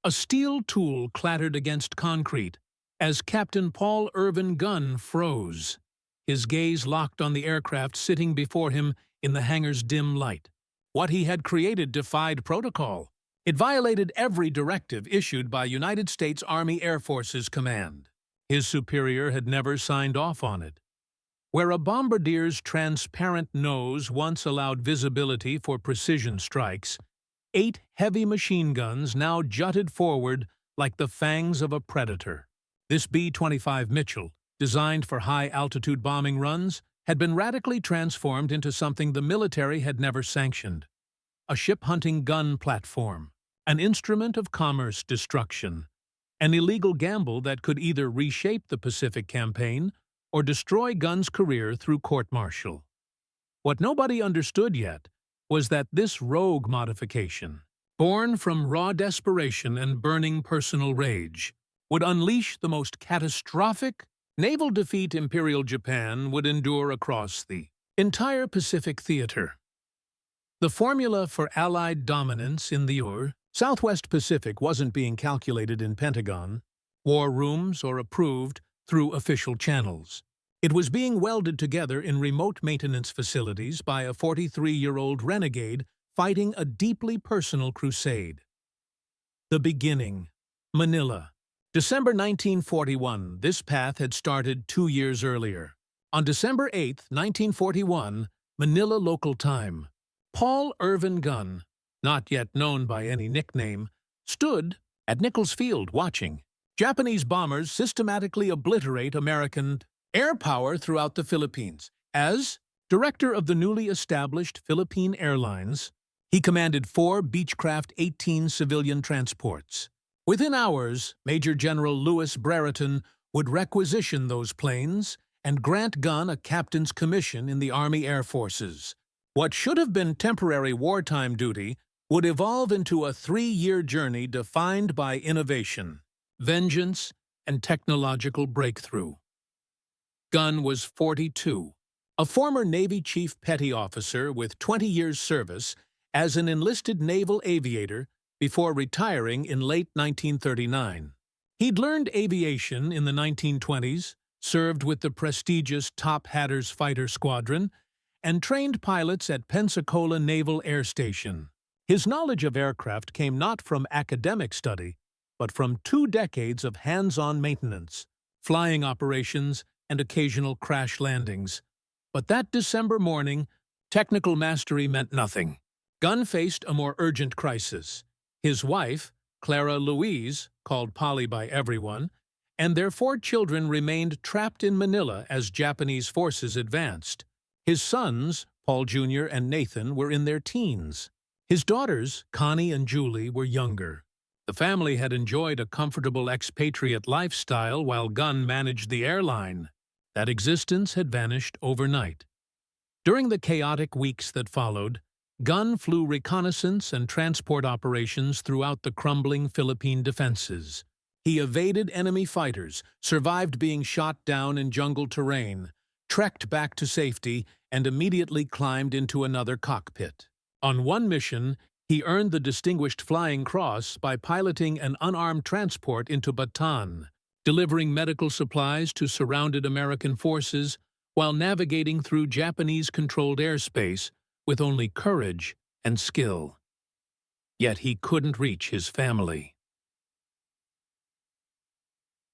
A steel tool clattered against concrete as Captain Paul Irvin Gunn froze, his gaze locked on the aircraft sitting before him in the hangar's dim light. What he had created defied protocol. It violated every directive issued by United States Army Air Forces Command. His superior had never signed off on it. Where a bombardier's transparent nose once allowed visibility for precision strikes, 8 heavy machine guns now jutted forward like the fangs of a predator. This B-25 Mitchell, designed for high-altitude bombing runs, had been radically transformed into something the military had never sanctioned: a ship-hunting gun platform, an instrument of commerce destruction, an illegal gamble that could either reshape the Pacific Campaign or destroy Gunn's career through court-martial. What nobody understood yet was that this rogue modification, born from raw desperation and burning personal rage, would unleash the most catastrophic naval defeat Imperial Japan would endure across the entire Pacific theater. The formula for Allied dominance in the Southwest Pacific wasn't being calculated in Pentagon, war rooms, or approved through official channels. It was being welded together in remote maintenance facilities by a 43-year-old renegade fighting a deeply personal crusade. The beginning. Manila. December 1941. This path had started 2 years earlier. On December 8, 1941, Manila local time, Paul Irvin Gunn, not yet known by any nickname, stood at Nichols Field watching Japanese bombers systematically obliterate American air power throughout the Philippines. As director of the newly established Philippine Airlines, he commanded 4 Beechcraft 18 civilian transports. Within hours, Major General Louis Brereton would requisition those planes and grant Gunn a captain's commission in the Army Air Forces. What should have been temporary wartime duty would evolve into a 3-year journey defined by innovation, vengeance, and technological breakthrough. Gunn was 42, a former Navy Chief Petty Officer with 20 years' service as an enlisted naval aviator before retiring in late 1939. He'd learned aviation in the 1920s, served with the prestigious Top Hatters Fighter Squadron, and trained pilots at Pensacola Naval Air Station. His knowledge of aircraft came not from academic study, but from 2 decades of hands-on maintenance, flying operations, and occasional crash landings. But that December morning, technical mastery meant nothing. Gunn faced a more urgent crisis. His wife, Clara Louise, called Polly by everyone, and their 4 children remained trapped in Manila as Japanese forces advanced. His sons, Paul Jr. and Nathan, were in their teens. His daughters, Connie and Julie, were younger. The family had enjoyed a comfortable expatriate lifestyle while Gunn managed the airline. That existence had vanished overnight. During the chaotic weeks that followed, Gunn flew reconnaissance and transport operations throughout the crumbling Philippine defenses. He evaded enemy fighters, survived being shot down in jungle terrain, trekked back to safety, and immediately climbed into another cockpit. On one mission, he earned the Distinguished Flying Cross by piloting an unarmed transport into Bataan, delivering medical supplies to surrounded American forces while navigating through Japanese-controlled airspace with only courage and skill. Yet he couldn't reach his family.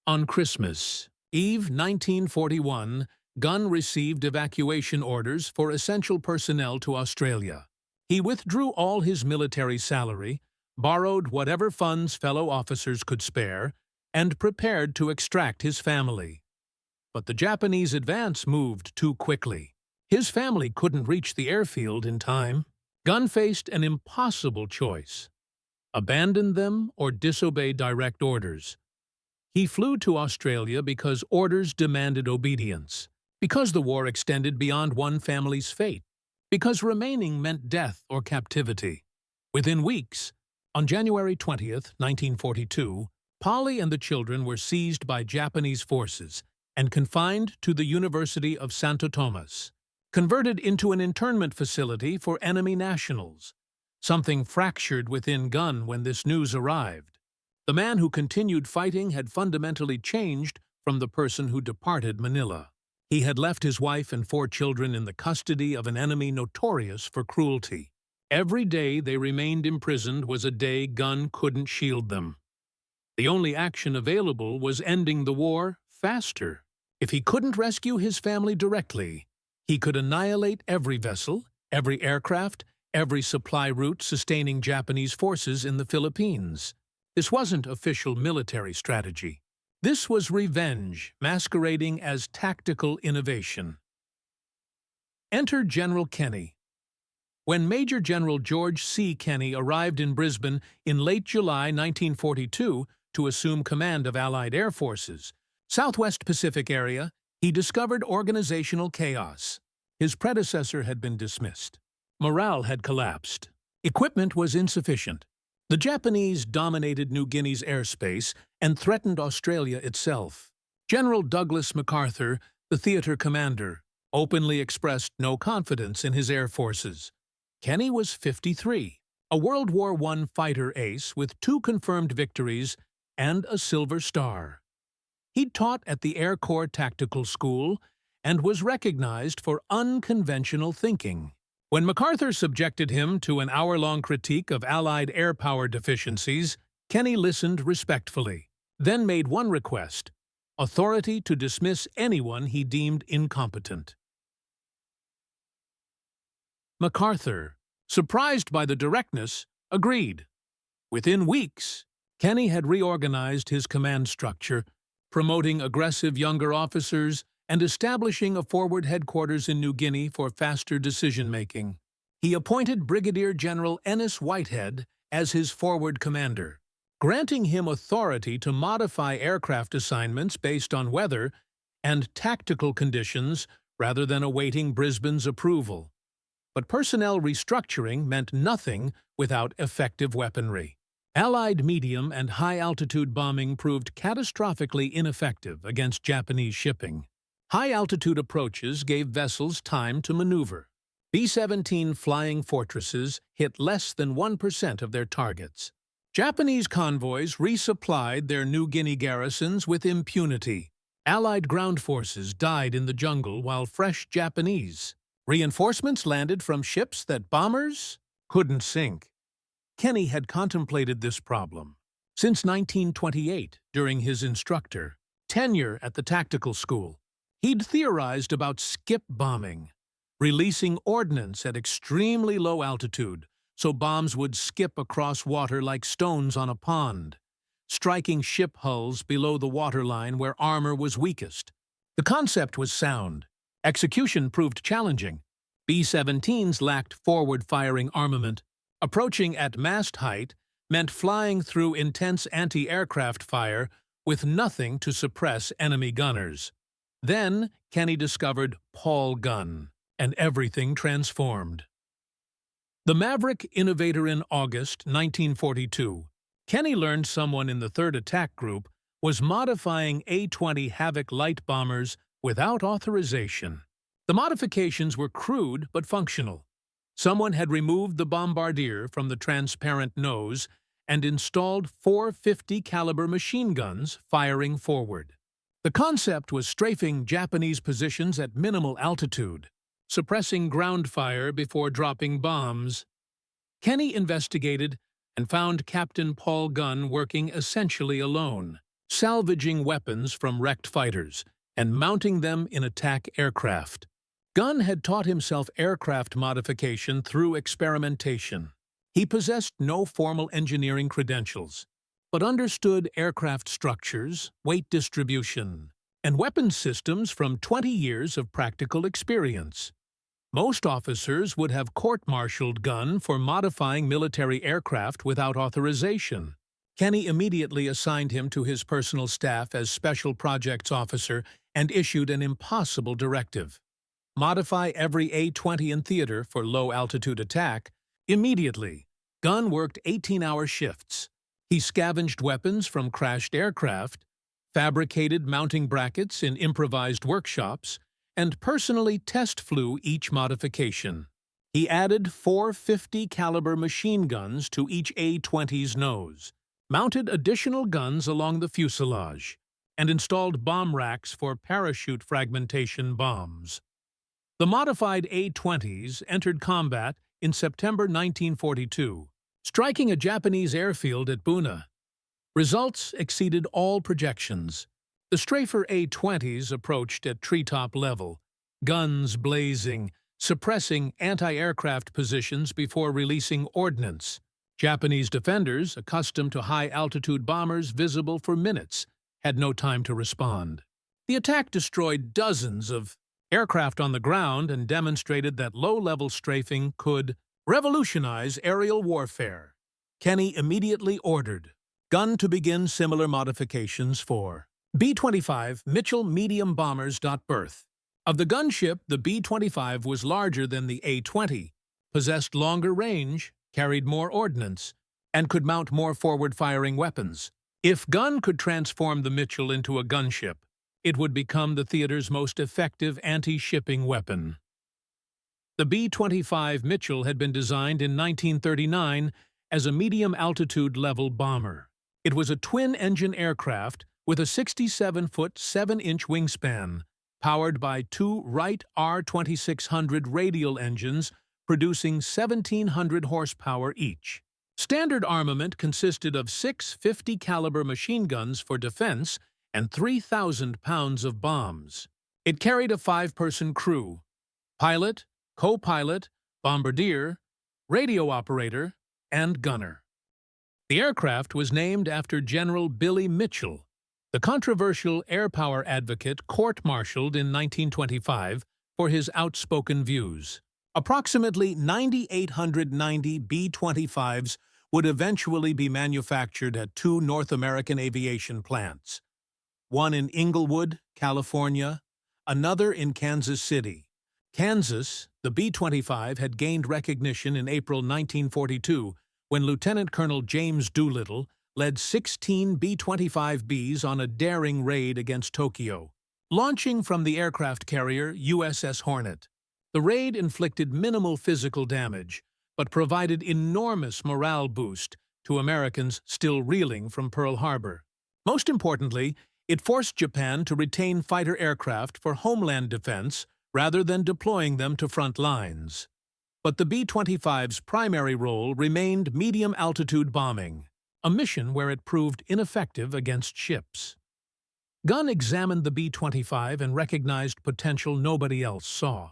On Christmas Eve 1941, Gunn received evacuation orders for essential personnel to Australia. He withdrew all his military salary, borrowed whatever funds fellow officers could spare, and prepared to extract his family. But the Japanese advance moved too quickly. His family couldn't reach the airfield in time. Gunn faced an impossible choice: abandon them or disobey direct orders. He flew to Australia because orders demanded obedience, because the war extended beyond one family's fate, because remaining meant death or captivity. Within weeks, on January 20th, 1942, Polly and the children were seized by Japanese forces and confined to the University of Santo Tomas, converted into an internment facility for enemy nationals. Something fractured within Gunn when this news arrived. The man who continued fighting had fundamentally changed from the person who departed Manila. He had left his wife and 4 children in the custody of an enemy notorious for cruelty. Every day they remained imprisoned was a day Gunn couldn't shield them. The only action available was ending the war faster. If he couldn't rescue his family directly, he could annihilate every vessel, every aircraft, every supply route sustaining Japanese forces in the Philippines. This wasn't official military strategy. This was revenge, masquerading as tactical innovation. Enter General Kenny. When Major General George C. Kenny arrived in Brisbane in late July 1942 to assume command of Allied Air Forces, Southwest Pacific area, he discovered organizational chaos. His predecessor had been dismissed. Morale had collapsed. Equipment was insufficient. The Japanese dominated New Guinea's airspace and threatened Australia itself. General Douglas MacArthur, the theater commander, openly expressed no confidence in his air forces. Kenny was 53, a World War I fighter ace with 2 confirmed victories and a Silver Star. He'd taught at the Air Corps Tactical School and was recognized for unconventional thinking. When MacArthur subjected him to an hour-long critique of Allied air power deficiencies, Kenny listened respectfully, then made one request: authority to dismiss anyone he deemed incompetent. MacArthur, surprised by the directness, agreed. Within weeks, Kenny had reorganized his command structure, promoting aggressive younger officers and establishing a forward headquarters in New Guinea for faster decision-making. He appointed Brigadier General Ennis Whitehead as his forward commander, granting him authority to modify aircraft assignments based on weather and tactical conditions rather than awaiting Brisbane's approval. But personnel restructuring meant nothing without effective weaponry. Allied medium and high-altitude bombing proved catastrophically ineffective against Japanese shipping. High-altitude approaches gave vessels time to maneuver. B-17 flying fortresses hit less than 1% of their targets. Japanese convoys resupplied their New Guinea garrisons with impunity. Allied ground forces died in the jungle while fresh Japanese reinforcements landed from ships that bombers couldn't sink. Kenny had contemplated this problem since 1928 during his instructor tenure at the tactical school. He'd theorized about skip bombing, releasing ordnance at extremely low altitude so bombs would skip across water like stones on a pond, striking ship hulls below the waterline where armor was weakest. The concept was sound. Execution proved challenging. B-17s lacked forward-firing armament. Approaching at mast height meant flying through intense anti-aircraft fire with nothing to suppress enemy gunners. Then Kenny discovered Paul Gunn, and everything transformed. The maverick innovator in August 1942, Kenny learned someone in the 3rd Attack Group was modifying A-20 Havoc light bombers without authorization. The modifications were crude but functional. Someone had removed the bombardier from the transparent nose and installed 450 caliber machine guns firing forward. The concept was strafing Japanese positions at minimal altitude, suppressing ground fire before dropping bombs. Kenny investigated and found Captain Paul Gunn working essentially alone, salvaging weapons from wrecked fighters and mounting them in attack aircraft. Gunn had taught himself aircraft modification through experimentation. He possessed no formal engineering credentials, but understood aircraft structures, weight distribution, and weapons systems from 20 years of practical experience. Most officers would have court-martialed Gunn for modifying military aircraft without authorization. Kenny immediately assigned him to his personal staff as Special Projects Officer and issued an impossible directive: modify every A-20 in theater for low-altitude attack. Immediately, Gunn worked 18-hour shifts. He scavenged weapons from crashed aircraft, fabricated mounting brackets in improvised workshops, and personally test flew each modification. He added 450 caliber machine guns to each A-20's nose, mounted additional guns along the fuselage, and installed bomb racks for parachute fragmentation bombs. The modified A-20s entered combat in September 1942, striking a Japanese airfield at Buna. Results exceeded all projections. The Strafer A-20s approached at treetop level, guns blazing, suppressing anti-aircraft positions before releasing ordnance. Japanese defenders, accustomed to high-altitude bombers visible for minutes, had no time to respond. The attack destroyed dozens of aircraft on the ground and demonstrated that low-level strafing could revolutionize aerial warfare. Kenny immediately ordered Gunn to begin similar modifications for B-25 Mitchell medium bombers. Birth. Of the gunship, the B-25 was larger than the A-20, possessed longer range, carried more ordnance, and could mount more forward-firing weapons. If Gunn could transform the Mitchell into a gunship, it would become the theater's most effective anti-shipping weapon. The B-25 Mitchell had been designed in 1939 as a medium-altitude level bomber. It was a twin-engine aircraft with a 67-foot, 7-inch wingspan, powered by two Wright R2600 radial engines producing 1,700 horsepower each. Standard armament consisted of 6 50-caliber machine guns for defense and 3,000 pounds of bombs. It carried a 5-person crew: pilot, co-pilot, bombardier, radio operator, and gunner. The aircraft was named after General Billy Mitchell, the controversial air power advocate court-martialed in 1925 for his outspoken views. Approximately 9,890 B-25s would eventually be manufactured at 2 North American aviation plants, one in Inglewood, California, another in Kansas City. Kansas, the B-25 had gained recognition in April 1942 when Lieutenant Colonel James Doolittle led 16 B-25Bs on a daring raid against Tokyo, launching from the aircraft carrier USS Hornet. The raid inflicted minimal physical damage, but provided enormous morale boost to Americans still reeling from Pearl Harbor. Most importantly, it forced Japan to retain fighter aircraft for homeland defense rather than deploying them to front lines. But the B-25's primary role remained medium-altitude bombing, a mission where it proved ineffective against ships. Gunn examined the B-25 and recognized potential nobody else saw.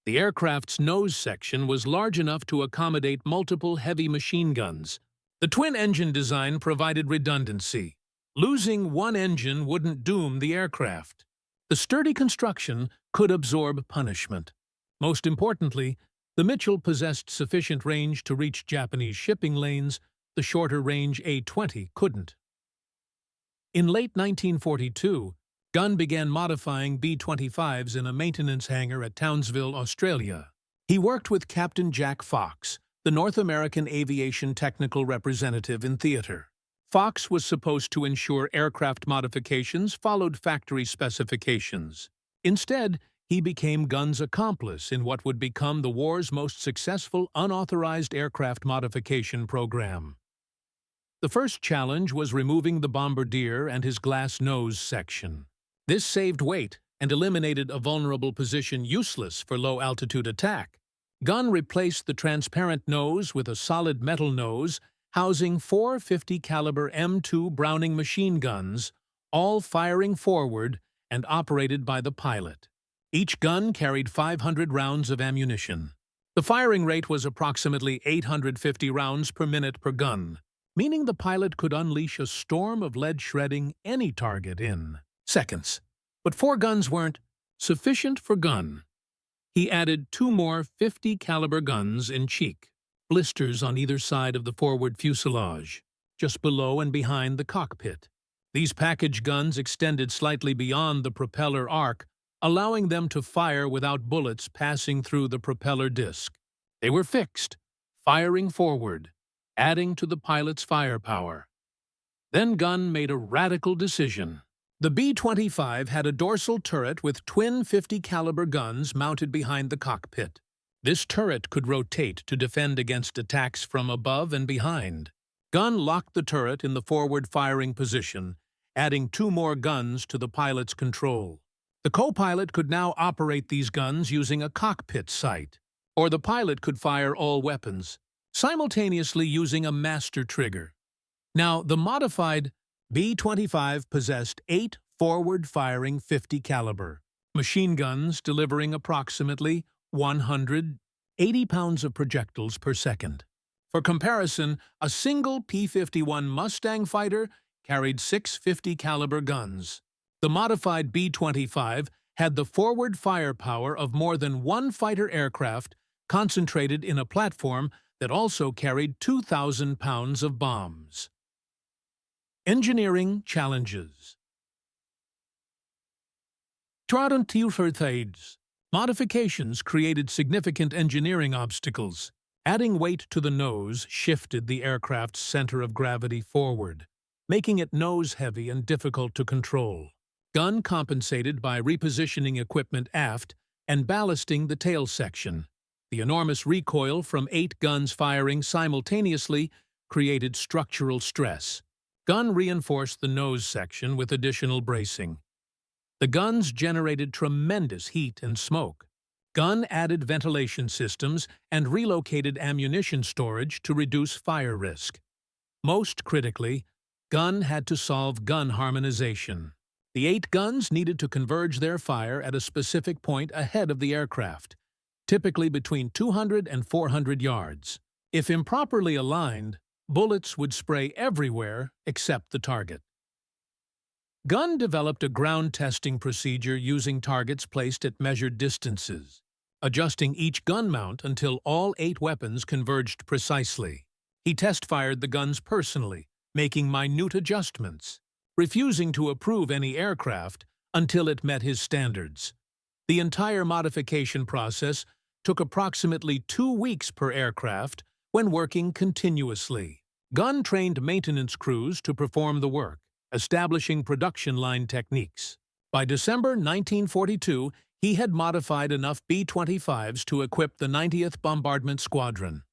The aircraft's nose section was large enough to accommodate multiple heavy machine guns. The twin-engine design provided redundancy. Losing one engine wouldn't doom the aircraft. The sturdy construction could absorb punishment. Most importantly, the Mitchell possessed sufficient range to reach Japanese shipping lanes the shorter-range A-20 couldn't. In late 1942, Gunn began modifying B-25s in a maintenance hangar at Townsville, Australia. He worked with Captain Jack Fox, the North American aviation technical representative in theater. Fox was supposed to ensure aircraft modifications followed factory specifications. Instead, he became Gunn's accomplice in what would become the war's most successful unauthorized aircraft modification program. The first challenge was removing the bombardier and his glass nose section. This saved weight and eliminated a vulnerable position useless for low-altitude attack. Gunn replaced the transparent nose with a solid metal nose housing 4 50-caliber M2 Browning machine guns, all firing forward and operated by the pilot. Each gun carried 500 rounds of ammunition. The firing rate was approximately 850 rounds per minute per gun, meaning the pilot could unleash a storm of lead shredding any target in seconds. But 4 guns weren't sufficient for Gunn. He added 2 more 50-caliber guns in cheek, blisters on either side of the forward fuselage, just below and behind the cockpit. These package guns extended slightly beyond the propeller arc, allowing them to fire without bullets passing through the propeller disc. They were fixed, firing forward, adding to the pilot's firepower. Then Gunn made a radical decision. The B-25 had a dorsal turret with twin 50-caliber guns mounted behind the cockpit. This turret could rotate to defend against attacks from above and behind. Gunn locked the turret in the forward-firing position, adding 2 more guns to the pilot's control. The co-pilot could now operate these guns using a cockpit sight, or the pilot could fire all weapons, simultaneously using a master trigger. Now, the modified B-25 possessed 8 forward-firing 50 caliber machine guns delivering approximately 180 pounds of projectiles per second. For comparison, a single P-51 Mustang fighter carried 6 50 caliber guns. The modified B-25 had the forward firepower of more than 1 fighter aircraft concentrated in a platform that also carried 2,000 pounds of bombs. Engineering challenges. Modifications created significant engineering obstacles. Adding weight to the nose shifted the aircraft's center of gravity forward, making it nose-heavy and difficult to control. Gunn compensated by repositioning equipment aft and ballasting the tail section. The enormous recoil from 8 guns firing simultaneously created structural stress. Gunn reinforced the nose section with additional bracing. The guns generated tremendous heat and smoke. Gunn added ventilation systems and relocated ammunition storage to reduce fire risk. Most critically, Gunn had to solve gun harmonization. The 8 guns needed to converge their fire at a specific point ahead of the aircraft, typically between 200 and 400 yards. If improperly aligned, bullets would spray everywhere except the target. Gunn developed a ground testing procedure using targets placed at measured distances, adjusting each gun mount until all 8 weapons converged precisely. He test-fired the guns personally, making minute adjustments, refusing to approve any aircraft until it met his standards. The entire modification process took approximately 2 weeks per aircraft when working continuously. Gunn trained maintenance crews to perform the work, establishing production line techniques. By December 1942, he had modified enough B-25s to equip the 90th Bombardment Squadron.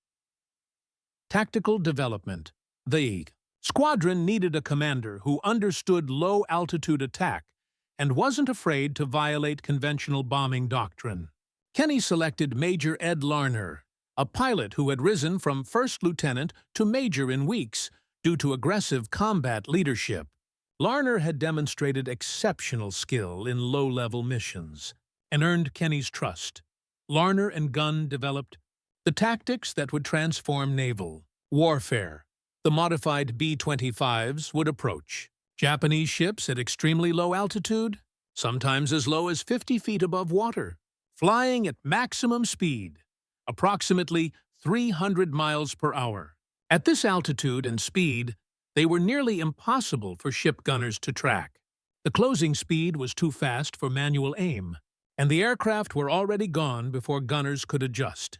Tactical development. The squadron needed a commander who understood low-altitude attack and wasn't afraid to violate conventional bombing doctrine. Kenny selected Major Ed Larner, a pilot who had risen from first lieutenant to major in weeks due to aggressive combat leadership. Larner had demonstrated exceptional skill in low-level missions and earned Kenny's trust. Larner and Gunn developed the tactics that would transform naval warfare. The modified B-25s would approach Japanese ships at extremely low altitude, sometimes as low as 50 feet above water, flying at maximum speed, approximately 300 miles per hour. At this altitude and speed, they were nearly impossible for ship gunners to track. The closing speed was too fast for manual aim, and the aircraft were already gone before gunners could adjust.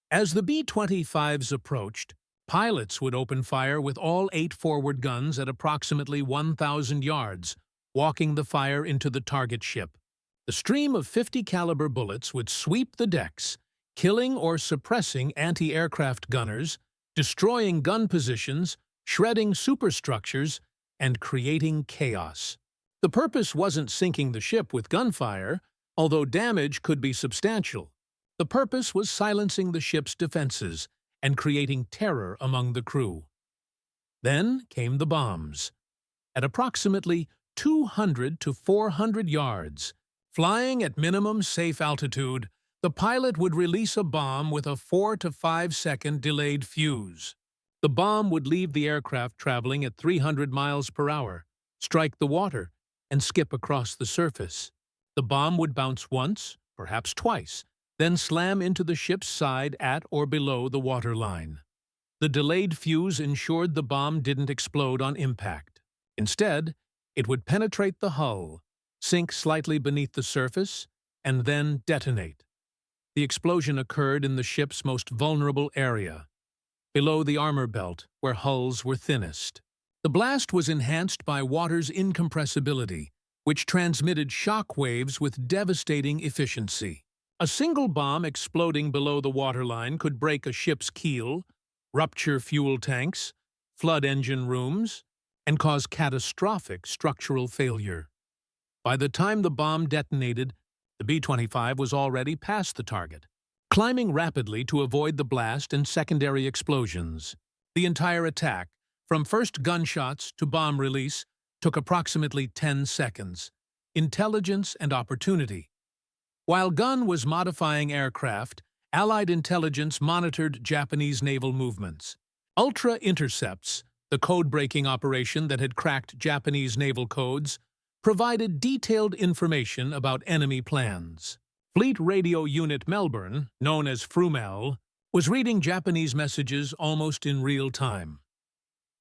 As the B-25s approached, pilots would open fire with all 8 forward guns at approximately 1,000 yards, walking the fire into the target ship. The stream of 50 caliber bullets would sweep the decks, killing or suppressing anti-aircraft gunners, destroying gun positions, shredding superstructures, and creating chaos. The purpose wasn't sinking the ship with gunfire, although damage could be substantial. The purpose was silencing the ship's defenses and creating terror among the crew. Then came the bombs. At approximately 200 to 400 yards, flying at minimum safe altitude, the pilot would release a bomb with a 4 to 5 second delayed fuse. The bomb would leave the aircraft traveling at 300 miles per hour, strike the water, and skip across the surface. The bomb would bounce once, perhaps twice, then slam into the ship's side at or below the waterline. The delayed fuse ensured the bomb didn't explode on impact. Instead, it would penetrate the hull, sink slightly beneath the surface, and then detonate. The explosion occurred in the ship's most vulnerable area, below the armor belt, where hulls were thinnest. The blast was enhanced by water's incompressibility, which transmitted shock waves with devastating efficiency. A single bomb exploding below the waterline could break a ship's keel, rupture fuel tanks, flood engine rooms, and cause catastrophic structural failure. By the time the bomb detonated, the B-25 was already past the target, climbing rapidly to avoid the blast and secondary explosions. The entire attack, from first gunshots to bomb release, took approximately 10 seconds. Intelligence and opportunity. While Gunn was modifying aircraft, Allied intelligence monitored Japanese naval movements. Ultra Intercepts, the code-breaking operation that had cracked Japanese naval codes, provided detailed information about enemy plans. Fleet Radio Unit Melbourne, known as FRUMEL, was reading Japanese messages almost in real time.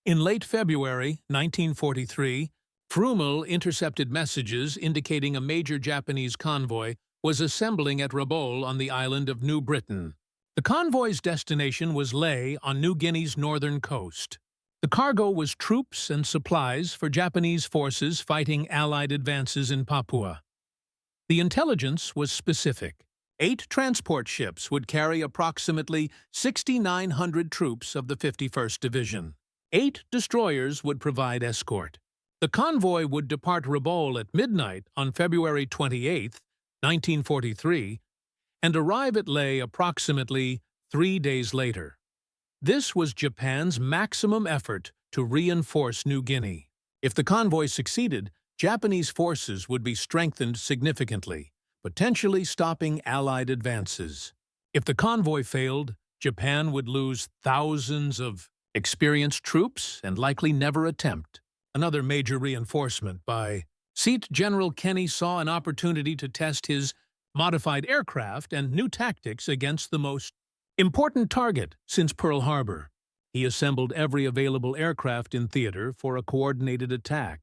In late February 1943, FRUMEL intercepted messages indicating a major Japanese convoy was assembling at Rabaul on the island of New Britain. The convoy's destination was Lae on New Guinea's northern coast. The cargo was troops and supplies for Japanese forces fighting Allied advances in Papua. The intelligence was specific. 8 transport ships would carry approximately 6,900 troops of the 51st Division. 8 destroyers would provide escort. The convoy would depart Rabaul at midnight on February 28, 1943, and arrive at Lae approximately 3 days later. This was Japan's maximum effort to reinforce New Guinea. If the convoy succeeded, Japanese forces would be strengthened significantly, potentially stopping Allied advances. If the convoy failed, Japan would lose thousands of experienced troops and likely never attempt another major reinforcement by Seat General Kenny saw an opportunity to test his modified aircraft and new tactics against the most important target since Pearl Harbor. He assembled every available aircraft in theater for a coordinated attack.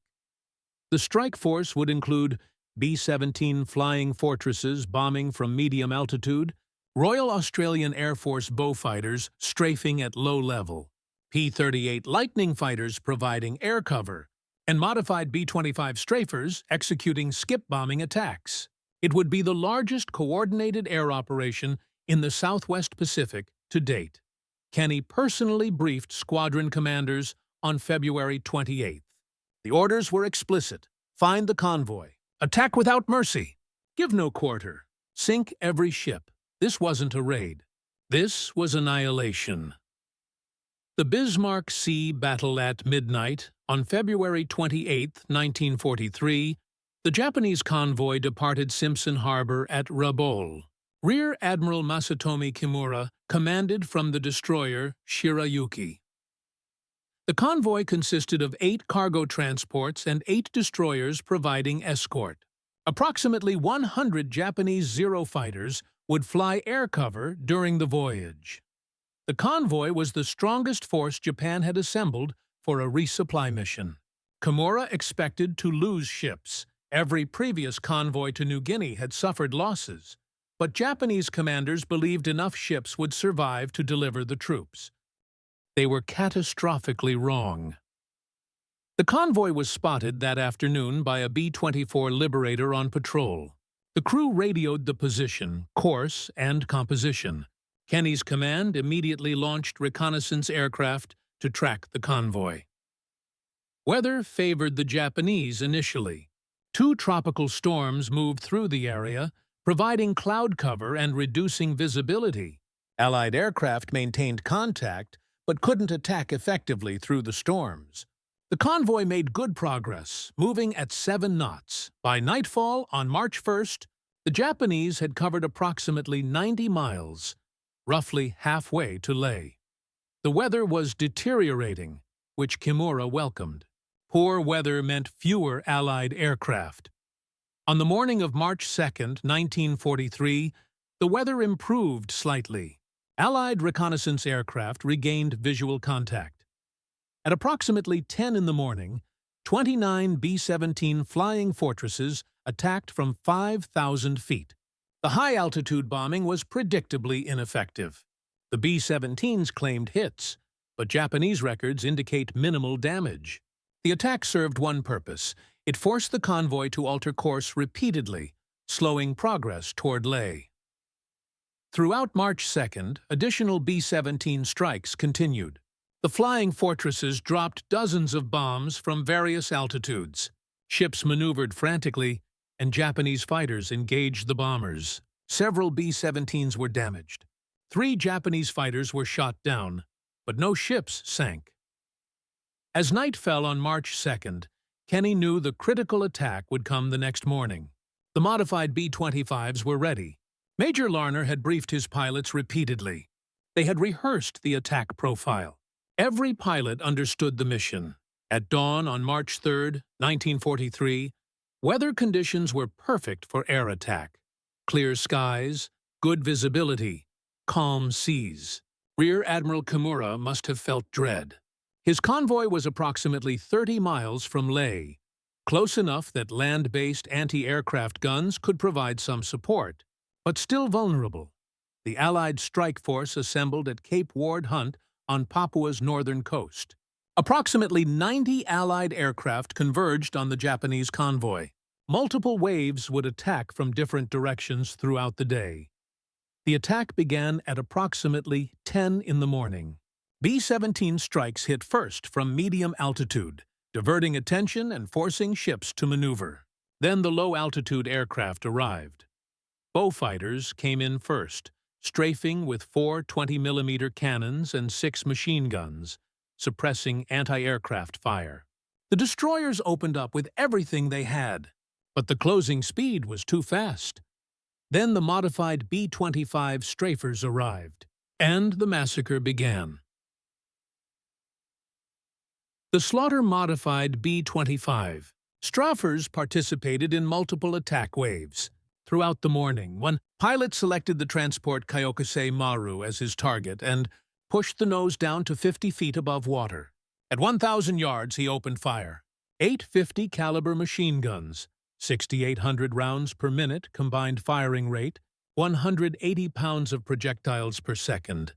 The strike force would include B-17 Flying Fortresses bombing from medium altitude, Royal Australian Air Force Beaufighters strafing at low level, P-38 Lightning fighters providing air cover, and modified B-25 strafers executing skip bombing attacks. It would be the largest coordinated air operation in the Southwest Pacific to date. Kenny personally briefed squadron commanders on February 28th. The orders were explicit: find the convoy, attack without mercy, give no quarter, sink every ship. This wasn't a raid. This was annihilation. The Bismarck Sea battle at midnight on February 28, 1943, the Japanese convoy departed Simpson Harbor at Rabaul. Rear Admiral Masatomi Kimura commanded from the destroyer Shirayuki. The convoy consisted of 8 cargo transports and 8 destroyers providing escort. Approximately 100 Japanese Zero fighters would fly air cover during the voyage. The convoy was the strongest force Japan had assembled for a resupply mission. Kimura expected to lose ships. Every previous convoy to New Guinea had suffered losses, but Japanese commanders believed enough ships would survive to deliver the troops. They were catastrophically wrong. The convoy was spotted that afternoon by a B-24 Liberator on patrol. The crew radioed the position, course, and composition. Kenny's command immediately launched reconnaissance aircraft to track the convoy. Weather favored the Japanese initially. 2 tropical storms moved through the area, providing cloud cover and reducing visibility. Allied aircraft maintained contact, but couldn't attack effectively through the storms. The convoy made good progress, moving at 7 knots. By nightfall on March 1st, the Japanese had covered approximately 90 miles, roughly halfway to Lae. The weather was deteriorating, which Kimura welcomed. Poor weather meant fewer Allied aircraft. On the morning of March 2, 1943, the weather improved slightly. Allied reconnaissance aircraft regained visual contact. At approximately 10 in the morning, 29 B-17 Flying Fortresses attacked from 5,000 feet. The high-altitude bombing was predictably ineffective. The B-17s claimed hits, but Japanese records indicate minimal damage. The attack served one purpose. It forced the convoy to alter course repeatedly, slowing progress toward Lae. Throughout March 2nd, additional B-17 strikes continued. The flying fortresses dropped dozens of bombs from various altitudes. Ships maneuvered frantically, and Japanese fighters engaged the bombers. Several B-17s were damaged. 3 Japanese fighters were shot down, but no ships sank. As night fell on March 2nd, Kenny knew the critical attack would come the next morning. The modified B-25s were ready. Major Larner had briefed his pilots repeatedly. They had rehearsed the attack profile. Every pilot understood the mission. At dawn on March 3, 1943, weather conditions were perfect for air attack. Clear skies, good visibility, calm seas. Rear Admiral Kimura must have felt dread. His convoy was approximately 30 miles from Leh, close enough that land-based anti-aircraft guns could provide some support, but still vulnerable. The Allied strike force assembled at Cape Ward Hunt on Papua's northern coast. Approximately 90 Allied aircraft converged on the Japanese convoy. Multiple waves would attack from different directions throughout the day. The attack began at approximately 10 in the morning. B-17 strikes hit first from medium altitude, diverting attention and forcing ships to maneuver. Then the low-altitude aircraft arrived. Beaufighters came in first, strafing with 4 20mm cannons and 6 machine guns, suppressing anti-aircraft fire. The destroyers opened up with everything they had, but the closing speed was too fast. Then the modified B-25 strafers arrived, and the massacre began. The slaughter-modified B-25 strafers participated in multiple attack waves. Throughout the morning, one pilot selected the transport Kyokusei Maru as his target and pushed the nose down to 50 feet above water. At 1,000 yards, he opened fire. 8 50-caliber machine guns, 6,800 rounds per minute combined firing rate, 180 pounds of projectiles per second,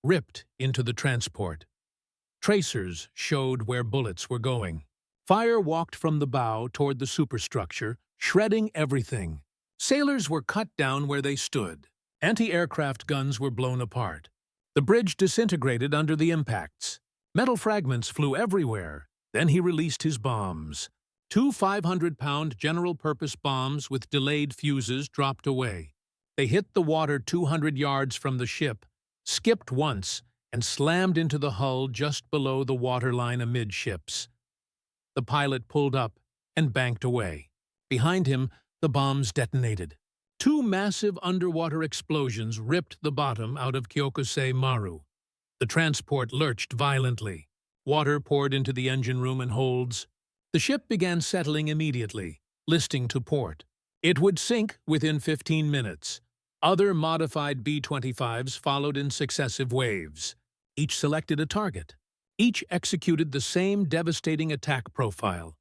ripped into the transport. Tracers showed where bullets were going. Fire walked from the bow toward the superstructure, shredding everything. Sailors were cut down where they stood. Anti-aircraft guns were blown apart. The bridge disintegrated under the impacts. Metal fragments flew everywhere. Then he released his bombs. 2 500-pound general-purpose bombs with delayed fuses dropped away. They hit the water 200 yards from the ship, skipped once, and slammed into the hull just below the waterline amidships. The pilot pulled up and banked away. Behind him, the bombs detonated. 2 massive underwater explosions ripped the bottom out of Kyokusei Maru. The transport lurched violently. Water poured into the engine room and holds. The ship began settling immediately, listing to port. It would sink within 15 minutes. Other modified B-25s followed in successive waves. Each selected a target. Each executed the same devastating attack profile.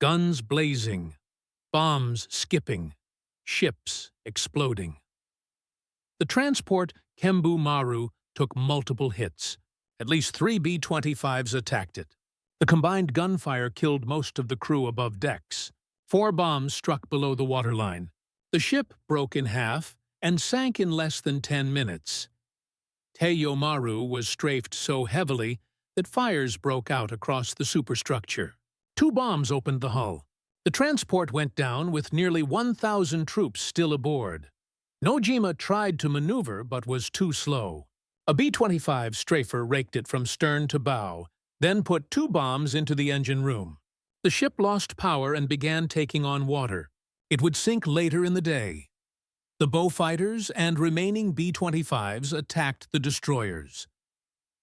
Guns blazing, bombs skipping, ships exploding. The transport Kembu Maru took multiple hits. At least 3 B-25s attacked it. The combined gunfire killed most of the crew above decks. 4 bombs struck below the waterline. The ship broke in half and sank in less than 10 minutes. Teiyo Maru was strafed so heavily that fires broke out across the superstructure. 2 bombs opened the hull. The transport went down with nearly 1,000 troops still aboard. Nojima tried to maneuver but was too slow. A B-25 strafer raked it from stern to bow, then put 2 bombs into the engine room. The ship lost power and began taking on water. It would sink later in the day. The Beaufighters and remaining B-25s attacked the destroyers.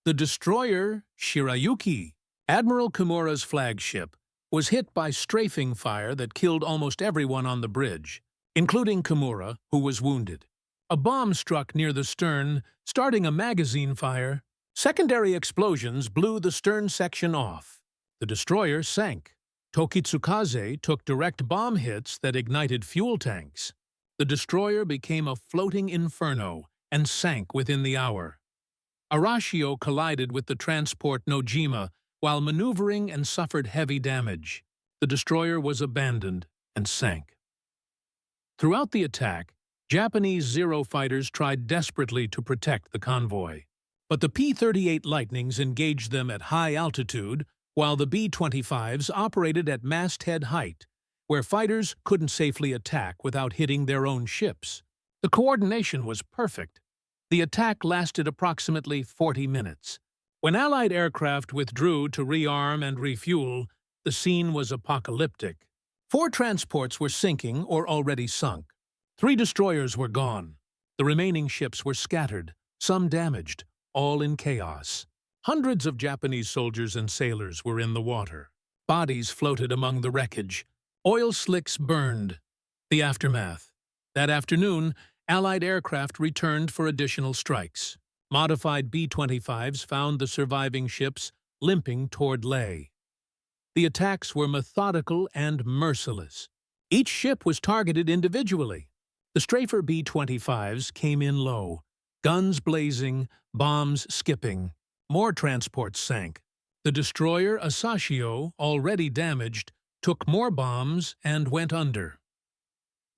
The destroyer Shirayuki, Admiral Kimura's flagship, was hit by strafing fire that killed almost everyone on the bridge, including Kimura, who was wounded. A bomb struck near the stern, starting a magazine fire. Secondary explosions blew the stern section off. The destroyer sank. Tokitsukaze took direct bomb hits that ignited fuel tanks. The destroyer became a floating inferno and sank within the hour. Arashio collided with the transport Nojima while maneuvering and suffered heavy damage. The destroyer was abandoned and sank. Throughout the attack, Japanese Zero fighters tried desperately to protect the convoy. But the P-38 Lightnings engaged them at high altitude, while the B-25s operated at masthead height, where fighters couldn't safely attack without hitting their own ships. The coordination was perfect. The attack lasted approximately 40 minutes. When Allied aircraft withdrew to rearm and refuel, the scene was apocalyptic. 4 transports were sinking or already sunk. 3 destroyers were gone. The remaining ships were scattered, some damaged, all in chaos. Hundreds of Japanese soldiers and sailors were in the water. Bodies floated among the wreckage. Oil slicks burned. The aftermath. That afternoon, Allied aircraft returned for additional strikes. Modified B-25s found the surviving ships limping toward Leh. The attacks were methodical and merciless. Each ship was targeted individually. The Strafer B-25s came in low, guns blazing, bombs skipping. More transports sank. The destroyer Asashio, already damaged, took more bombs and went under.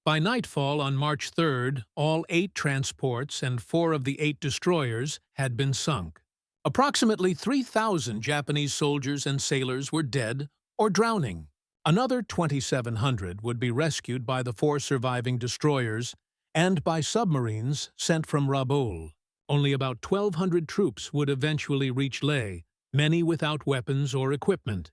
By nightfall on March 3rd, all 8 transports and 4 of the 8 destroyers had been sunk. Approximately 3,000 Japanese soldiers and sailors were dead or drowning. Another 2,700 would be rescued by the 4 surviving destroyers and by submarines sent from Rabaul. Only about 1,200 troops would eventually reach Leh, many without weapons or equipment.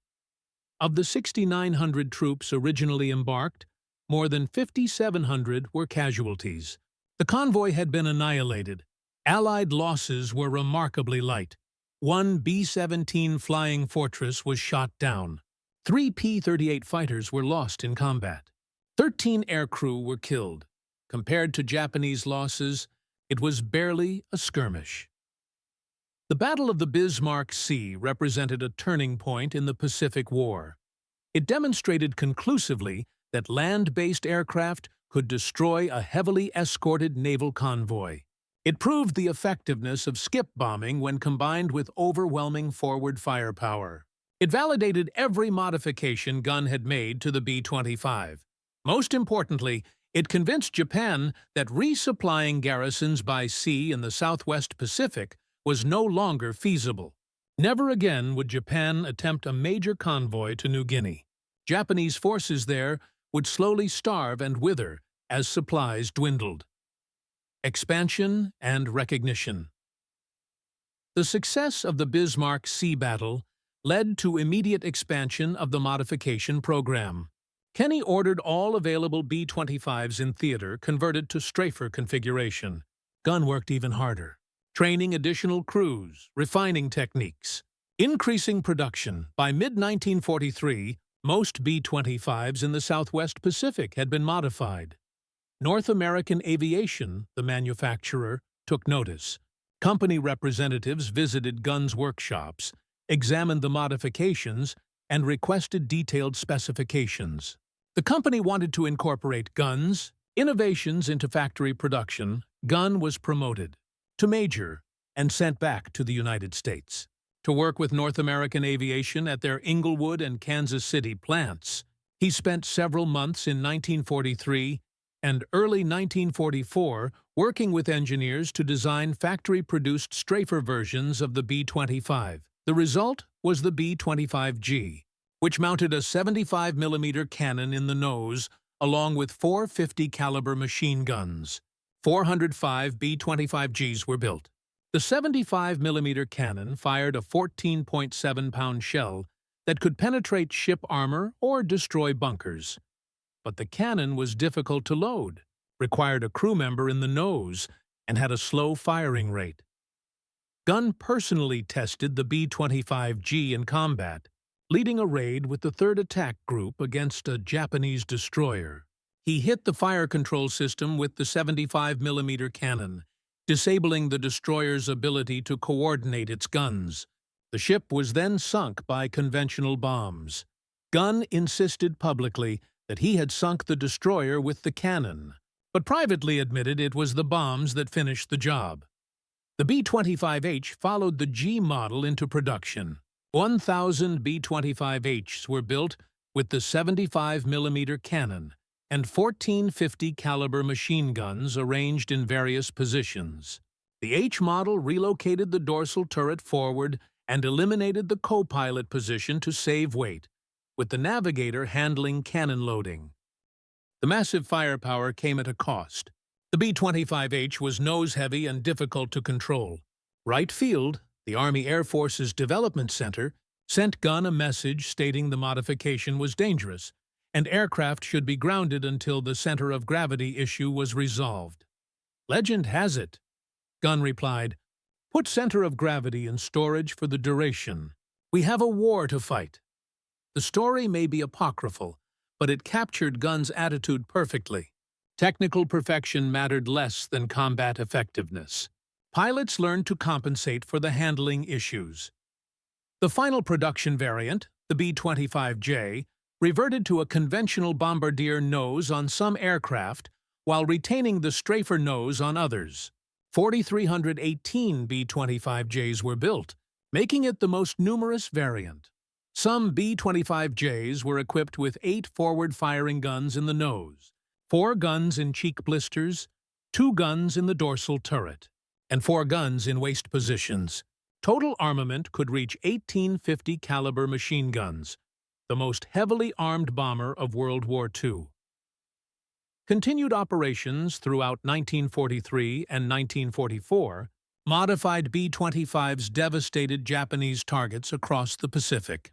Of the 6,900 troops originally embarked, more than 5,700 were casualties. The convoy had been annihilated. Allied losses were remarkably light. 1 B-17 Flying Fortress was shot down. 3 P-38 fighters were lost in combat. 13 aircrew were killed. Compared to Japanese losses, it was barely a skirmish. The Battle of the Bismarck Sea represented a turning point in the Pacific War. It demonstrated conclusively that land-based aircraft could destroy a heavily escorted naval convoy. It proved the effectiveness of skip bombing when combined with overwhelming forward firepower. It validated every modification Gunn had made to the B-25. Most importantly, it convinced Japan that resupplying garrisons by sea in the Southwest Pacific was no longer feasible. Never again would Japan attempt a major convoy to New Guinea. Japanese forces there would slowly starve and wither as supplies dwindled. Expansion and recognition. The success of the Bismarck Sea Battle led to immediate expansion of the modification program. Kenny ordered all available B-25s in theater converted to Strafer configuration. Gunn worked even harder, training additional crews, refining techniques, increasing production. By mid-1943, most B-25s in the Southwest Pacific had been modified. North American Aviation, the manufacturer, took notice. Company representatives visited Gunn's workshops, examined the modifications, and requested detailed specifications. The company wanted to incorporate Gunn's innovations into factory production. Gunn was promoted to major and sent back to the United States to work with North American Aviation at their Inglewood and Kansas City plants. He spent several months in 1943 and early 1944 working with engineers to design factory-produced Strafer versions of the B-25. The result was the B-25G, which mounted a 75mm cannon in the nose along with 4 50-caliber machine guns. 405 B-25Gs were built. The 75mm cannon fired a 14.7-pound shell that could penetrate ship armor or destroy bunkers. But the cannon was difficult to load, required a crew member in the nose, and had a slow firing rate. Gunn personally tested the B-25G in combat, leading a raid with the 3rd Attack Group against a Japanese destroyer. He hit the fire control system with the 75mm cannon, disabling the destroyer's ability to coordinate its guns. The ship was then sunk by conventional bombs. Gunn insisted publicly that he had sunk the destroyer with the cannon, but privately admitted it was the bombs that finished the job. The B-25H followed the G model into production. 1,000 B-25Hs were built with the 75mm cannon and 14 50-caliber machine guns arranged in various positions. The H model relocated the dorsal turret forward and eliminated the co-pilot position to save weight, with the navigator handling cannon loading. The massive firepower came at a cost. The B-25H was nose-heavy and difficult to control. Wright Field, the Army Air Force's development center, sent Gunn a message stating the modification was dangerous, and aircraft should be grounded until the center of gravity issue was resolved. Legend has it, Gunn replied, "Put center of gravity in storage for the duration. We have a war to fight." The story may be apocryphal, but it captured Gunn's attitude perfectly. Technical perfection mattered less than combat effectiveness. Pilots learned to compensate for the handling issues. The final production variant, the B-25J, reverted to a conventional bombardier nose on some aircraft while retaining the strafer nose on others. 4,318 B-25Js were built, making it the most numerous variant. Some B-25Js were equipped with 8 forward-firing guns in the nose, 4 guns in cheek blisters, 2 guns in the dorsal turret, and 4 guns in waist positions. Total armament could reach 1850 caliber machine guns, the most heavily armed bomber of World War II. Continued operations throughout 1943 and 1944 modified B-25s devastated Japanese targets across the Pacific.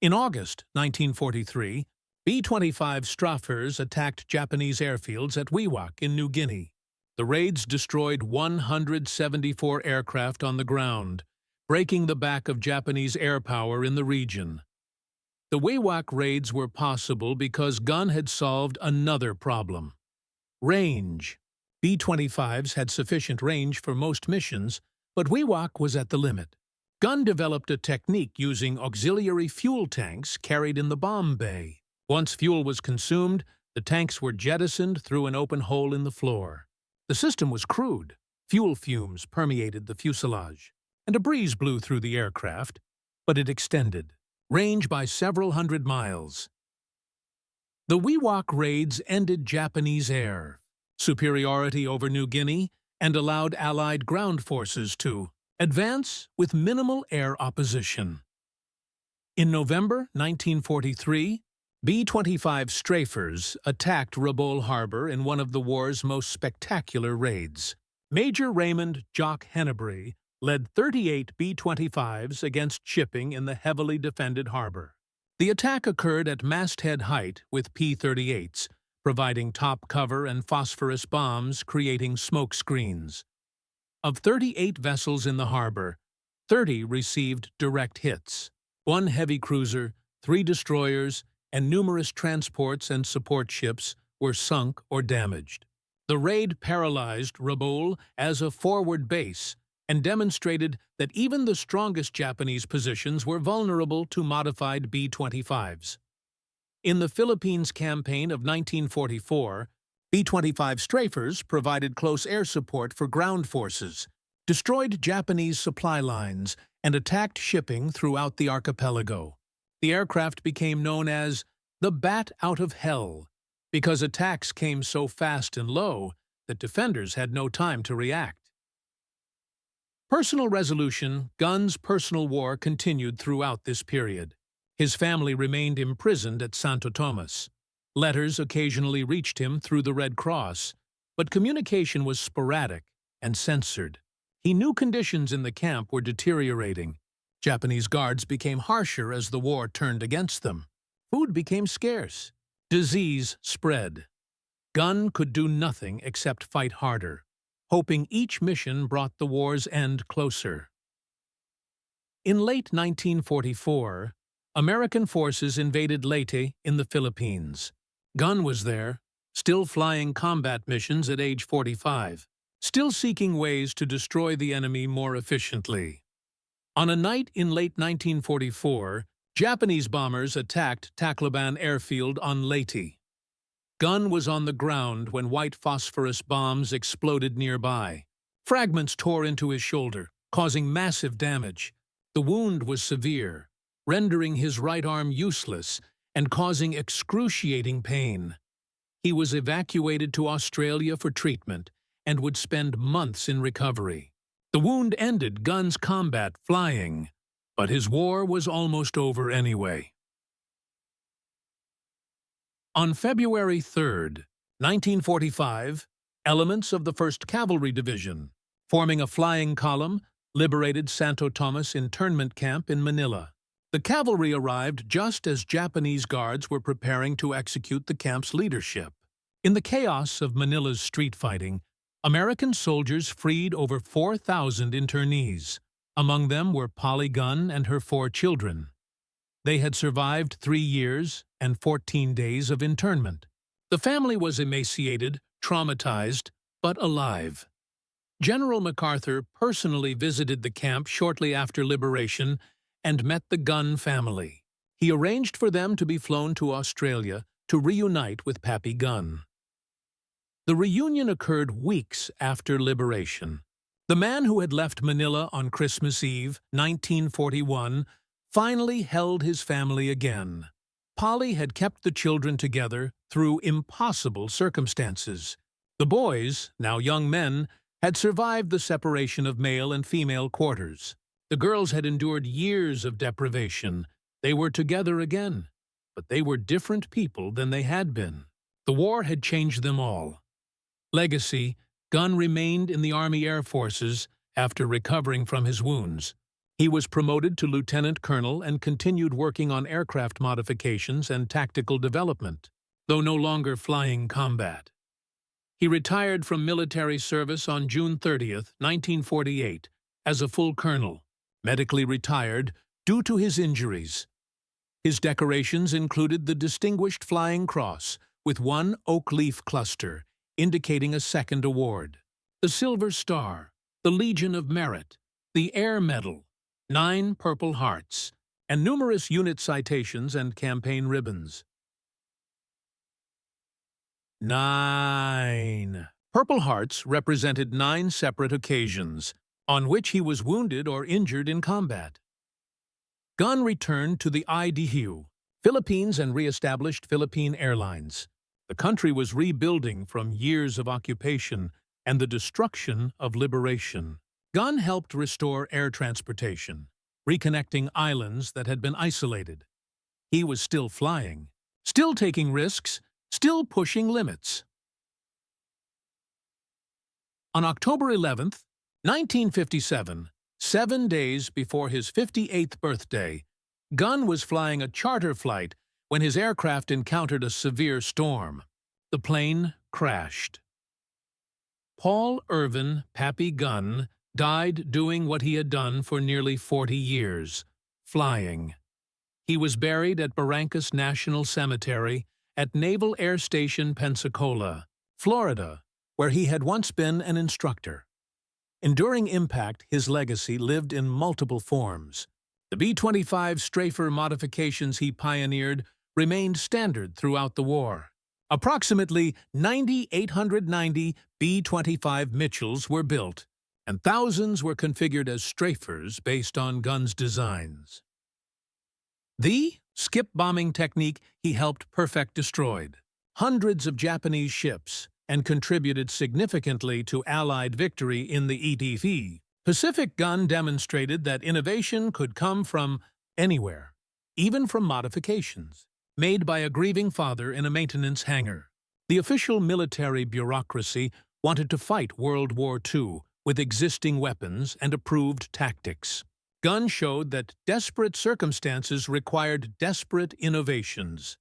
In August 1943, B-25 Strafers attacked Japanese airfields at Wewak in New Guinea. The raids destroyed 174 aircraft on the ground, breaking the back of Japanese air power in the region. The Wewak raids were possible because Gunn had solved another problem: range. B-25s had sufficient range for most missions, but Wewak was at the limit. Gunn developed a technique using auxiliary fuel tanks carried in the bomb bay. Once fuel was consumed, the tanks were jettisoned through an open hole in the floor. The system was crude. Fuel fumes permeated the fuselage, and a breeze blew through the aircraft, but it extended range by several hundred miles. The Wewak raids ended Japanese air superiority over New Guinea and allowed Allied ground forces to advance with minimal air opposition. In November 1943, B-25 Strafers attacked Rabaul Harbor in one of the war's most spectacular raids. Major Raymond "Jock" Hennebrey led 38 B-25s against shipping in the heavily defended harbor. The attack occurred at masthead height with P-38s, providing top cover and phosphorus bombs creating smoke screens. Of 38 vessels in the harbor, 30 received direct hits. 1 heavy cruiser, 3 destroyers, and numerous transports and support ships were sunk or damaged. The raid paralyzed Rabaul as a forward base and demonstrated that even the strongest Japanese positions were vulnerable to modified B-25s. In the Philippines campaign of 1944, B-25 Strafers provided close air support for ground forces, destroyed Japanese supply lines, and attacked shipping throughout the archipelago. The aircraft became known as the Bat Out of Hell because attacks came so fast and low that defenders had no time to react. Personal resolution, Gunn's personal war continued throughout this period. His family remained imprisoned at Santo Tomas. Letters occasionally reached him through the Red Cross, but communication was sporadic and censored. He knew conditions in the camp were deteriorating. Japanese guards became harsher as the war turned against them. Food became scarce. Disease spread. Gunn could do nothing except fight harder, hoping each mission brought the war's end closer. In late 1944, American forces invaded Leyte in the Philippines. Gunn was there, still flying combat missions at age 45, still seeking ways to destroy the enemy more efficiently. On a night in late 1944, Japanese bombers attacked Tacloban airfield on Leyte. Gunn was on the ground when white phosphorus bombs exploded nearby. Fragments tore into his shoulder, causing massive damage. The wound was severe, rendering his right arm useless and causing excruciating pain. He was evacuated to Australia for treatment and would spend months in recovery. The wound ended Gunn's combat flying, but his war was almost over anyway. On February 3, 1945, elements of the 1st Cavalry Division, forming a flying column, liberated Santo Tomas internment camp in Manila. The cavalry arrived just as Japanese guards were preparing to execute the camp's leadership. In the chaos of Manila's street fighting, American soldiers freed over 4,000 internees. Among them were Polly Gunn and her 4 children. They had survived 3 years and 14 days of internment. The family was emaciated, traumatized, but alive. General MacArthur personally visited the camp shortly after liberation and met the Gunn family. He arranged for them to be flown to Australia to reunite with Pappy Gunn. The reunion occurred weeks after liberation. The man who had left Manila on Christmas Eve, 1941, finally held his family again. Polly had kept the children together through impossible circumstances. The boys, now young men, had survived the separation of male and female quarters. The girls had endured years of deprivation. They were together again, but they were different people than they had been. The war had changed them all. Legacy: Gunn remained in the Army Air Forces after recovering from his wounds. He was promoted to lieutenant colonel and continued working on aircraft modifications and tactical development, though no longer flying combat. He retired from military service on June 30, 1948, as a full colonel, medically retired due to his injuries. His decorations included the Distinguished Flying Cross with 1 oak leaf cluster, indicating a 2nd award, the Silver Star, the Legion of Merit, the Air Medal, 9 Purple Hearts, and numerous unit citations and campaign ribbons. 9 Purple Hearts represented 9 separate occasions on which he was wounded or injured in combat. Gunn returned to the IDU, Philippines, and re-established Philippine Airlines. The country was rebuilding from years of occupation and the destruction of liberation. Gunn helped restore air transportation, reconnecting islands that had been isolated. He was still flying, still taking risks, still pushing limits. On October 11, 1957, 7 days before his 58th birthday, Gunn was flying a charter flight when his aircraft encountered a severe storm. The plane crashed. Paul Irvin "Pappy" Gunn died doing what he had done for nearly 40 years, flying. He was buried at Barrancas National Cemetery at Naval Air Station Pensacola, Florida, where he had once been an instructor. Enduring impact, his legacy lived in multiple forms. The B-25 Strafer modifications he pioneered remained standard throughout the war. Approximately 9,890 B-25 Mitchells were built, and thousands were configured as strafers based on Gunn's designs. The skip bombing technique he helped perfect destroyed hundreds of Japanese ships and contributed significantly to Allied victory in the ETV. Pacific Gunn demonstrated that innovation could come from anywhere, even from modifications made by a grieving father in a maintenance hangar. The official military bureaucracy wanted to fight World War II with existing weapons and approved tactics. Gunn showed that desperate circumstances required desperate innovations.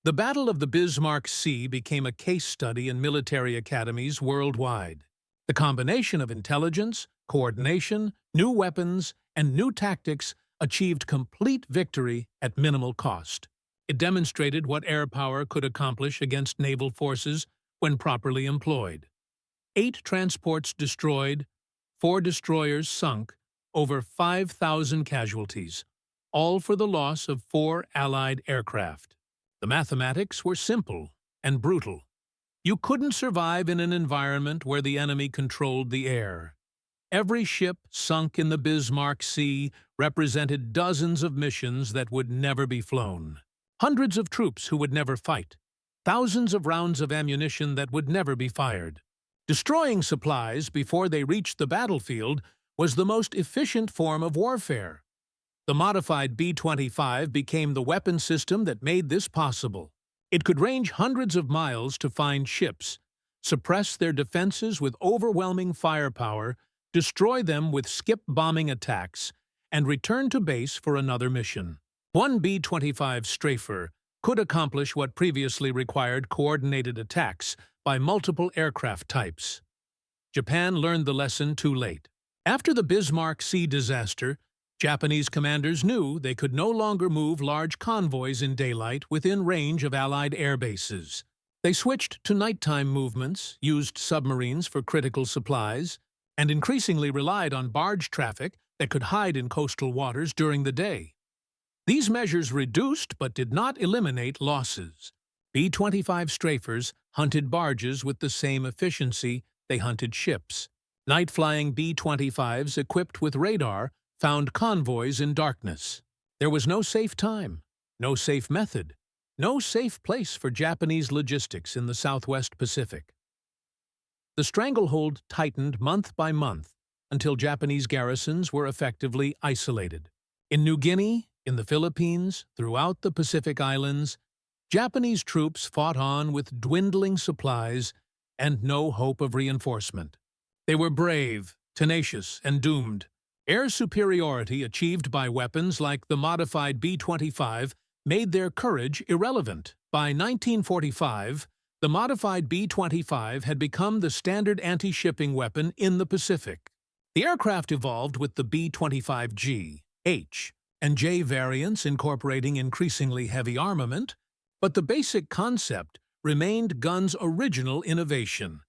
The Battle of the Bismarck Sea became a case study in military academies worldwide. The combination of intelligence, coordination, new weapons, and new tactics achieved complete victory at minimal cost. It demonstrated what air power could accomplish against naval forces when properly employed. 8 transports destroyed, 4 destroyers sunk, over 5,000 casualties, all for the loss of 4 Allied aircraft. The mathematics were simple and brutal. You couldn't survive in an environment where the enemy controlled the air. Every ship sunk in the Bismarck Sea represented dozens of missions that would never be flown. Hundreds of troops who would never fight. Thousands of rounds of ammunition that would never be fired. Destroying supplies before they reached the battlefield was the most efficient form of warfare. The modified B-25 became the weapon system that made this possible. It could range hundreds of miles to find ships, suppress their defenses with overwhelming firepower, destroy them with skip bombing attacks, and return to base for another mission. One B-25 strafer could accomplish what previously required coordinated attacks by multiple aircraft types. Japan learned the lesson too late. After the Bismarck Sea disaster, Japanese commanders knew they could no longer move large convoys in daylight within range of Allied air bases. They switched to nighttime movements, used submarines for critical supplies, and increasingly relied on barge traffic that could hide in coastal waters during the day. These measures reduced but did not eliminate losses. B-25 strafers hunted barges with the same efficiency they hunted ships. Night-flying B-25s equipped with radar found convoys in darkness. There was no safe time, no safe method, no safe place for Japanese logistics in the Southwest Pacific. The stranglehold tightened month by month until Japanese garrisons were effectively isolated. In New Guinea, in the Philippines, throughout the Pacific Islands, Japanese troops fought on with dwindling supplies and no hope of reinforcement. They were brave, tenacious, and doomed. Air superiority achieved by weapons like the modified B-25 made their courage irrelevant. By 1945, the modified B-25 had become the standard anti-shipping weapon in the Pacific. The aircraft evolved with the B-25G, H, and J variants incorporating increasingly heavy armament, but the basic concept remained Gunn's original innovation.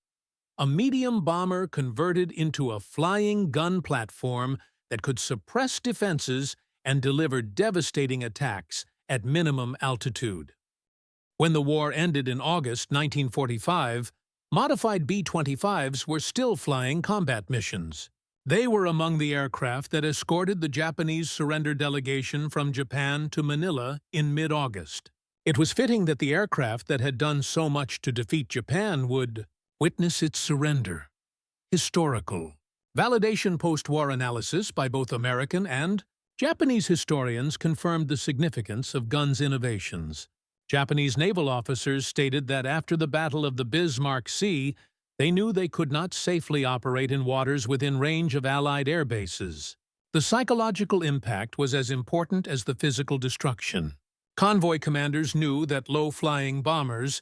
A medium bomber converted into a flying gun platform that could suppress defenses and deliver devastating attacks at minimum altitude. When the war ended in August 1945, modified B-25s were still flying combat missions. They were among the aircraft that escorted the Japanese surrender delegation from Japan to Manila in mid-August. It was fitting that the aircraft that had done so much to defeat Japan would witness its surrender. Historical. Validation post-war analysis by both American and Japanese historians confirmed the significance of Gunn's innovations. Japanese naval officers stated that after the Battle of the Bismarck Sea, they knew they could not safely operate in waters within range of Allied air bases. The psychological impact was as important as the physical destruction. Convoy commanders knew that low-flying bombers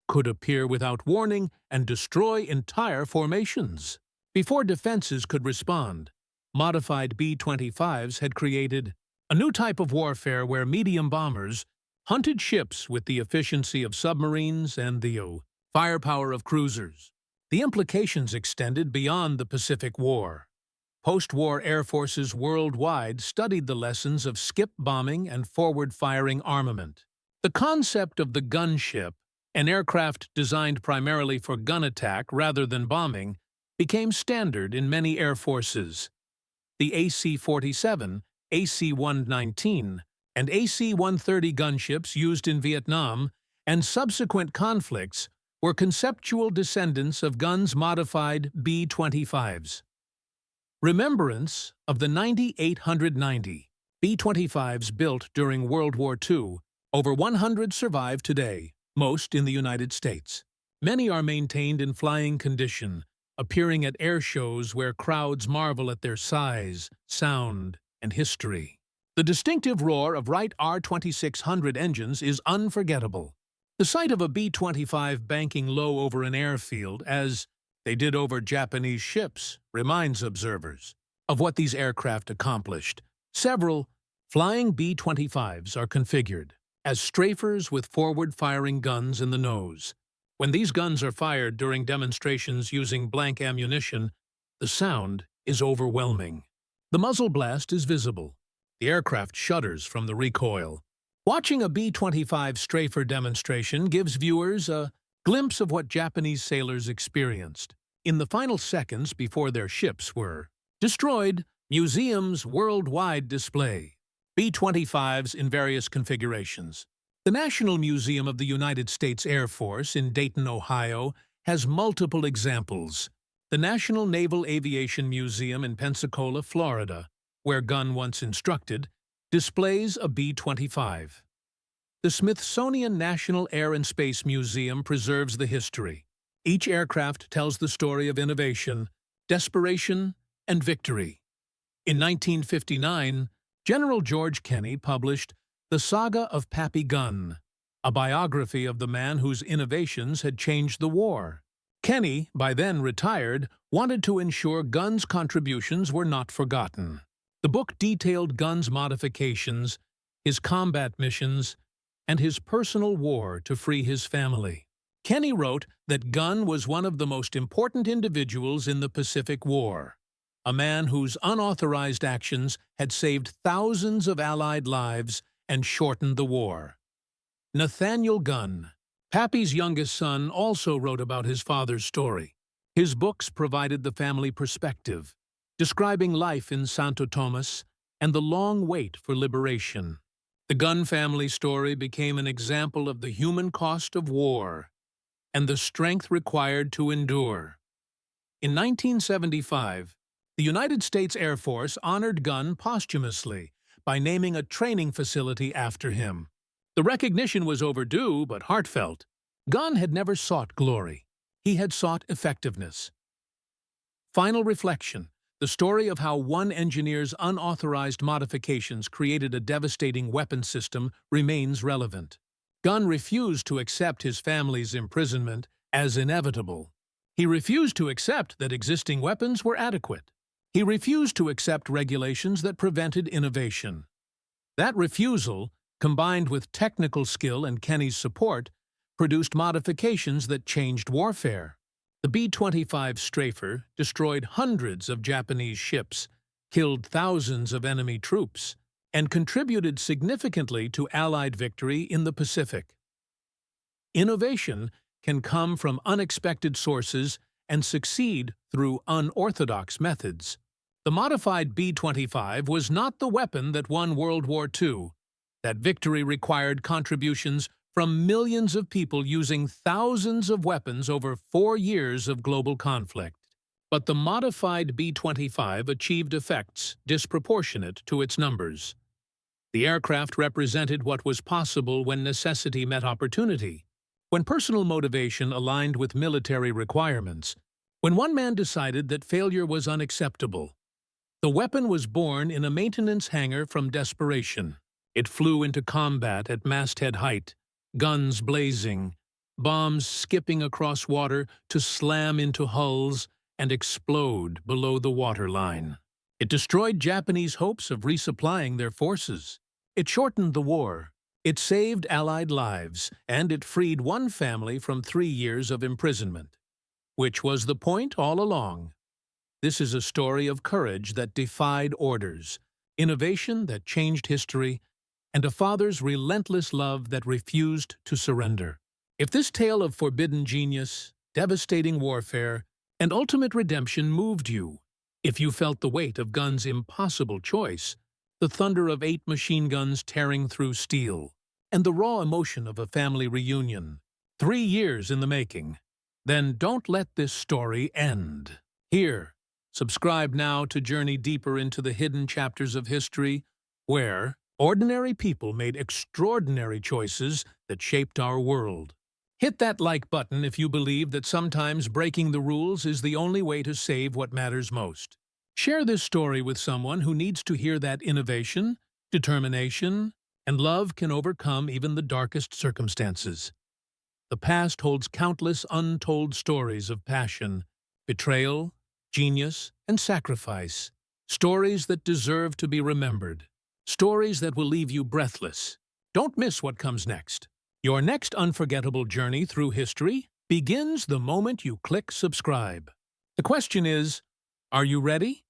could appear without warning and destroy entire formations. Before defenses could respond, modified B-25s had created a new type of warfare where medium bombers hunted ships with the efficiency of submarines and the firepower of cruisers. The implications extended beyond the Pacific War. Post-war air forces worldwide studied the lessons of skip bombing and forward-firing armament. The concept of the gunship, an aircraft designed primarily for gun attack rather than bombing, became standard in many air forces. The AC-47, AC-119, and AC-130 gunships used in Vietnam and subsequent conflicts were conceptual descendants of Gunn's modified B-25s. Remembrance of the 9,890 B-25s built during World War II, over 100 survive today, most in the United States. Many are maintained in flying condition, appearing at air shows where crowds marvel at their size, sound, and history. The distinctive roar of Wright R-2600 engines is unforgettable. The sight of a B-25 banking low over an airfield, as they did over Japanese ships, reminds observers of what these aircraft accomplished. Several flying B-25s are configured as strafers with forward-firing guns in the nose. When these guns are fired during demonstrations using blank ammunition, the sound is overwhelming. The muzzle blast is visible. The aircraft shudders from the recoil. Watching a B-25 strafer demonstration gives viewers a glimpse of what Japanese sailors experienced. In the final seconds before their ships were destroyed, museums worldwide display B-25s in various configurations. The National Museum of the United States Air Force in Dayton, Ohio, has multiple examples. The National Naval Aviation Museum in Pensacola, Florida, where Gunn once instructed, displays a B-25. The Smithsonian National Air and Space Museum preserves the history. Each aircraft tells the story of innovation, desperation, and victory. In 1959, General George Kenney published The Saga of Pappy Gunn, a biography of the man whose innovations had changed the war. Kenney, by then retired, wanted to ensure Gunn's contributions were not forgotten. The book detailed Gunn's modifications, his combat missions, and his personal war to free his family. Kenney wrote that Gunn was one of the most important individuals in the Pacific War, a man whose unauthorized actions had saved thousands of Allied lives and shortened the war. Nathaniel Gunn, Pappy's youngest son, also wrote about his father's story. His books provided the family perspective, describing life in Santo Tomas and the long wait for liberation. The Gunn family story became an example of the human cost of war and the strength required to endure. In 1975, the United States Air Force honored Gunn posthumously by naming a training facility after him. The recognition was overdue but heartfelt. Gunn had never sought glory. He had sought effectiveness. Final reflection: the story of how one engineer's unauthorized modifications created a devastating weapon system remains relevant. Gunn refused to accept his family's imprisonment as inevitable. He refused to accept that existing weapons were adequate. He refused to accept regulations that prevented innovation. That refusal, combined with technical skill and Kenney's support, produced modifications that changed warfare. The B-25 Strafer destroyed hundreds of Japanese ships, killed thousands of enemy troops, and contributed significantly to Allied victory in the Pacific. Innovation can come from unexpected sources and succeed through unorthodox methods. The modified B-25 was not the weapon that won World War II. That victory required contributions from millions of people using thousands of weapons over 4 years of global conflict. But the modified B-25 achieved effects disproportionate to its numbers. The aircraft represented what was possible when necessity met opportunity, when personal motivation aligned with military requirements, when one man decided that failure was unacceptable. The weapon was born in a maintenance hangar from desperation. It flew into combat at masthead height, guns blazing, bombs skipping across water to slam into hulls and explode below the waterline. It destroyed Japanese hopes of resupplying their forces. It shortened the war. It saved Allied lives, and it freed one family from 3 years of imprisonment. Which was the point all along. This is a story of courage that defied orders, innovation that changed history, and a father's relentless love that refused to surrender. If this tale of forbidden genius, devastating warfare, and ultimate redemption moved you, if you felt the weight of Gunn's impossible choice, the thunder of 8 machine guns tearing through steel, and the raw emotion of a family reunion, 3 years in the making, then don't let this story end. Here, subscribe now to journey deeper into the hidden chapters of history, where ordinary people made extraordinary choices that shaped our world. Hit that like button if you believe that sometimes breaking the rules is the only way to save what matters most. Share this story with someone who needs to hear that innovation, determination, and love can overcome even the darkest circumstances. The past holds countless untold stories of passion, betrayal, genius, and sacrifice. Stories that deserve to be remembered. Stories that will leave you breathless. Don't miss what comes next. Your next unforgettable journey through history begins the moment you click subscribe. The question is, are you ready?